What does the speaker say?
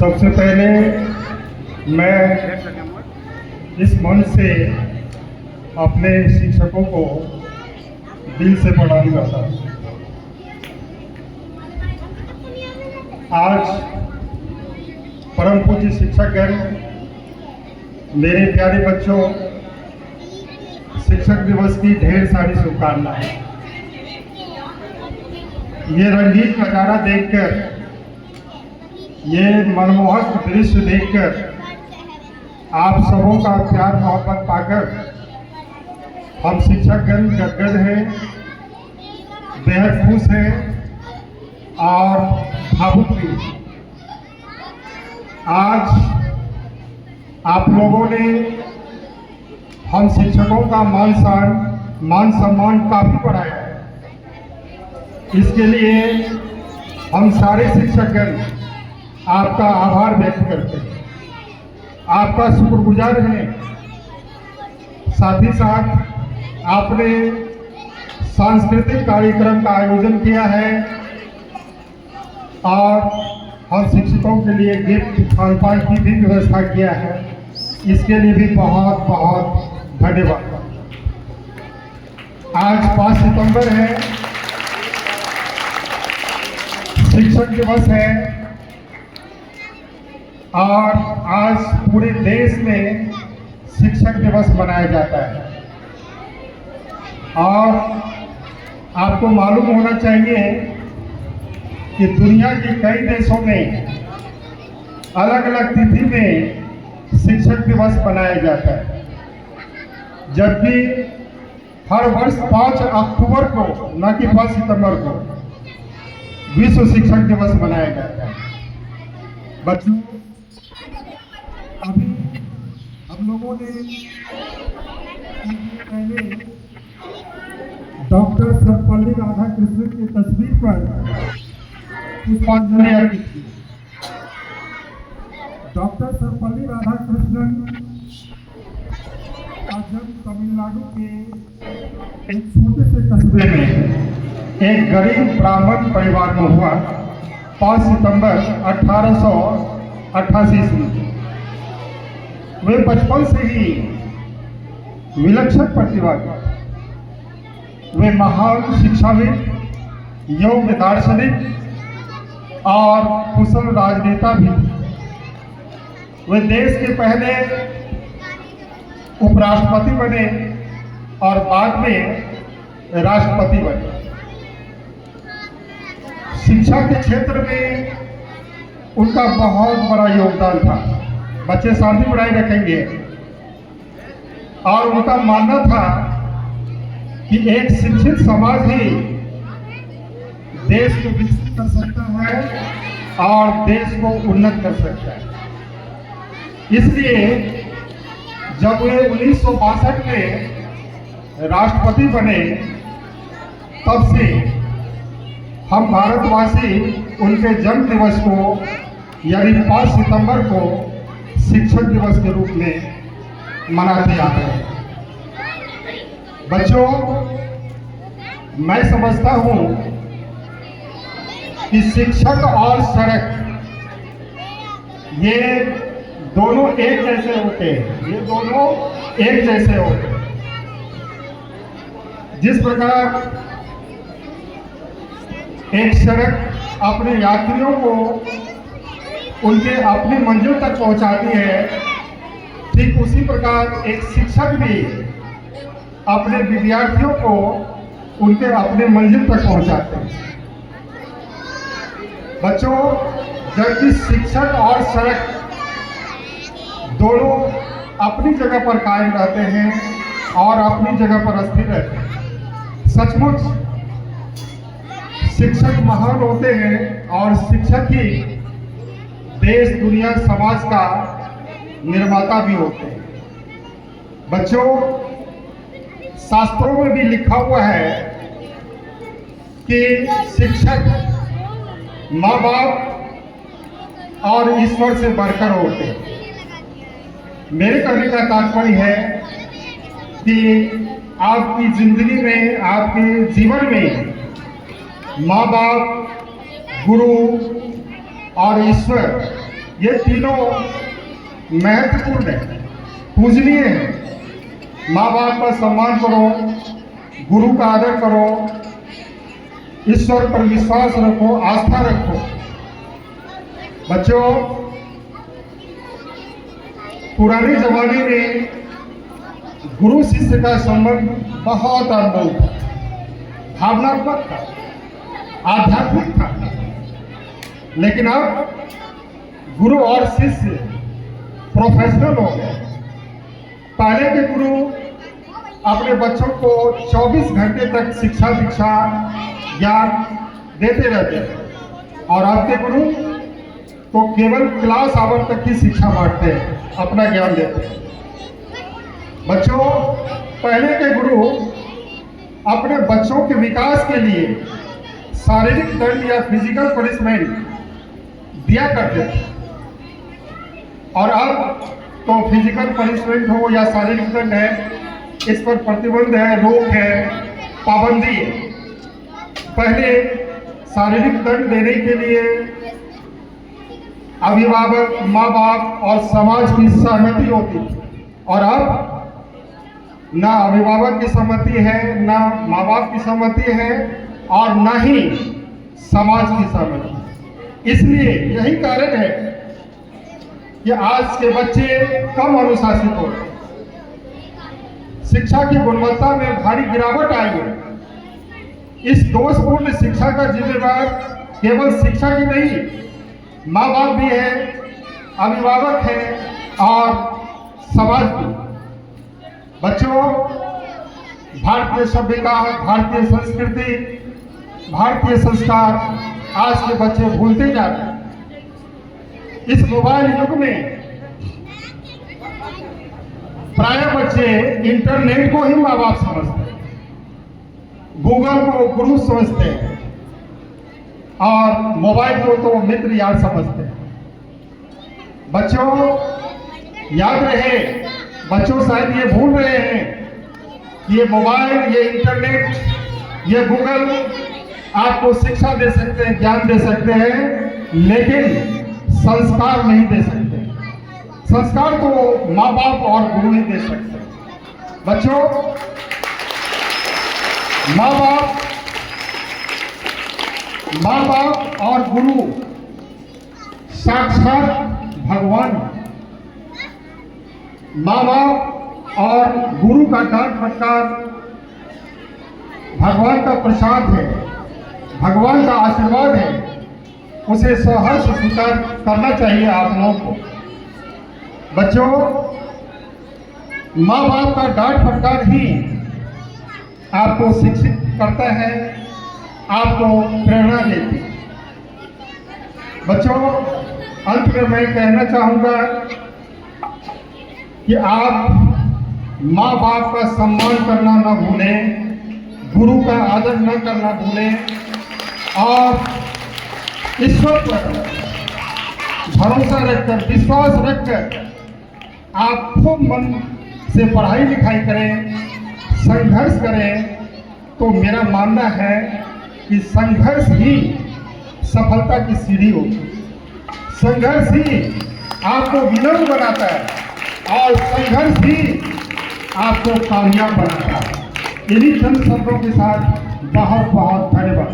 सबसे पहले मैं इस मंच से अपने शिक्षकों को दिल से प्रणाम करता हूँ। आज परम पूज्य शिक्षकगण, मेरे प्यारे बच्चों, शिक्षक दिवस की ढेर सारी शुभकामनाएं। ये रंगीन नजारा देखकर, ये मनमोहक दृश्य देखकर, आप सबों का प्यार मोहब्बत पाकर हम शिक्षकगण गदगद हैं, बेहद खुश हैं और भावुक भी। आज आप लोगों ने हम शिक्षकों का मान सम्मान काफी बढ़ाया है। इसके लिए हम सारे शिक्षकगण आपका आभार व्यक्त करते हैं, आपका शुक्रगुजार हैं। साथ ही साथ आपने सांस्कृतिक कार्यक्रम का आयोजन किया है और हम शिक्षकों के लिए गिफ्ट खान पान की भी व्यवस्था किया है। इसके लिए भी बहुत बहुत धन्यवाद। आज 5 सितंबर है, शिक्षक दिवस है और आज पूरे देश में शिक्षक दिवस मनाया जाता है। और आपको मालूम होना चाहिए कि दुनिया के कई देशों में अलग अलग तिथि में शिक्षक दिवस मनाया जाता है, जबकि हर वर्ष 5 अक्टूबर को, न कि 5 सितंबर को, विश्व शिक्षक दिवस मनाया जाता है। बच्चों, अभी हम लोगों ने पहले डॉक्टर सर्वपल्ली राधाकृष्णन की तस्वीर पर पुष्पांजलि अर्पित की। डॉक्टर सर्वपल्ली राधाकृष्णन का जन्म तमिलनाडु के एक छोटे से कस्बे में एक गरीब ब्राह्मण परिवार में हुआ 5 सितंबर 1888 ईस्वी। वे बचपन से ही विलक्षण प्रतिभा थे। वे महान शिक्षाविद, योग्य दार्शनिक और कुशल राजनेता भी थे। वे देश के पहले उपराष्ट्रपति बने और बाद में राष्ट्रपति बने। शिक्षा के क्षेत्र में उनका बहुत बड़ा योगदान था। बच्चे शांति बनाए रखेंगे। और उनका मानना था कि एक शिक्षित समाज ही देश को विकसित कर सकता है और देश को उन्नत कर सकता है। इसलिए जब वे 1962 में राष्ट्रपति बने, तब से हम भारतवासी उनके जन्म दिवस को, यानी 5 सितंबर को शिक्षक दिवस के रूप में मनाते आ रहे हैं। बच्चों, मैं समझता हूं कि शिक्षक और सड़क, ये दोनों एक जैसे होते हैं। ये दोनों एक जैसे होते हैं। जिस प्रकार एक सड़क अपने यात्रियों को उनके अपनी मंजिल तक पहुंचाती है, ठीक उसी प्रकार एक शिक्षक भी अपने विद्यार्थियों को उनके अपने मंजिल तक पहुंचाते हैं। बच्चों, जबकि शिक्षक और सड़क दोनों अपनी जगह पर कायम रहते हैं और अपनी जगह पर स्थिर रहते हैं। सचमुच शिक्षक महान होते हैं और शिक्षक ही देश, दुनिया, समाज का निर्माता भी होते हैं। बच्चों, शास्त्रों में भी लिखा हुआ है कि शिक्षक माँ बाप और ईश्वर से बढ़कर होते हैं। मेरे कहने का तात्पर्य है कि आपकी जिंदगी में, आपके जीवन में माँ बाप, गुरु और ईश्वर, ये तीनों महत्वपूर्ण है, पूजनीय है। माँ बाप का सम्मान करो, गुरु का आदर करो, ईश्वर पर विश्वास रखो, आस्था रखो। बच्चों, पुराने जमाने में गुरु शिष्य का संबंध बहुत अनमोल था, भावनात्मक था, आध्यात्मिक था। लेकिन अब गुरु और शिष्य प्रोफेशनल हो गए। पहले के गुरु अपने बच्चों को 24 घंटे तक शिक्षा दीक्षा ज्ञान देते रहते हैं, और अब के गुरु तो केवल क्लास आवर तक की शिक्षा बांटते हैं, अपना ज्ञान देते हैं। बच्चों, पहले के गुरु अपने बच्चों के विकास के लिए शारीरिक दंड या फिजिकल पनिशमेंट दिया करते थे, और अब तो फिजिकल पनिशमेंट हो या शारीरिक दंड है, इस पर प्रतिबंध है, रोक है, पाबंदी है। पहले शारीरिक दंड देने के लिए अभिभावक, माँ बाप और समाज की सहमति होती थी, और अब ना अभिभावक की सहमति है, ना माँ बाप की सहमति है, और ना ही समाज की सहमति। इसलिए यही कारण है कि आज के बच्चे कम अनुशासित हो रहे हैं, शिक्षा की गुणवत्ता में भारी गिरावट आई है। इस दोषपूर्ण शिक्षा का जिम्मेदार केवल शिक्षा की नहीं, माँ बाप भी है, अभिभावक है और समाज भी। बच्चों, भारतीय सभ्यता, भारतीय संस्कृति, भारतीय संस्कार आज के बच्चे भूलते जा रहे हैं। इस मोबाइल युग में प्राय बच्चे इंटरनेट को ही माँ बाप समझते हैं, गूगल को गुरु समझते हैं, और मोबाइल को तो मित्र यार समझते हैं। बच्चों, याद रहे, बच्चों शायद ये भूल रहे हैं कि ये मोबाइल, ये इंटरनेट, ये गूगल आपको शिक्षा दे सकते हैं, ज्ञान दे सकते हैं, लेकिन संस्कार नहीं दे सकते। संस्कार तो माँ बाप और गुरु ही दे सकते हैं। बच्चों, माँ बाप और गुरु साक्षात भगवान। माँ बाप और गुरु का डांट फटकार भगवान का प्रसाद है, भगवान का आशीर्वाद है। उसे सहर्ष स्वीकार करना चाहिए आप लोगों को। बच्चों, माँ बाप का डांट फटकार ही आपको शिक्षित करता है, आपको प्रेरणा देती है। बच्चों, अंत में मैं कहना चाहूँगा कि आप माँ बाप का सम्मान करना न भूलें, गुरु का आदर न करना भूलें, और ईश्वर पर भरोसा रखकर, विश्वास रखकर आप खूब मन से पढ़ाई लिखाई करें, संघर्ष करें। तो मेरा मानना है कि संघर्ष ही सफलता की सीढ़ी होती है, संघर्ष ही आपको विनम्र बनाता है, और संघर्ष ही आपको कामयाब बनाता है। इन्हीं चंद शब्दों के साथ बहुत बहुत धन्यवाद।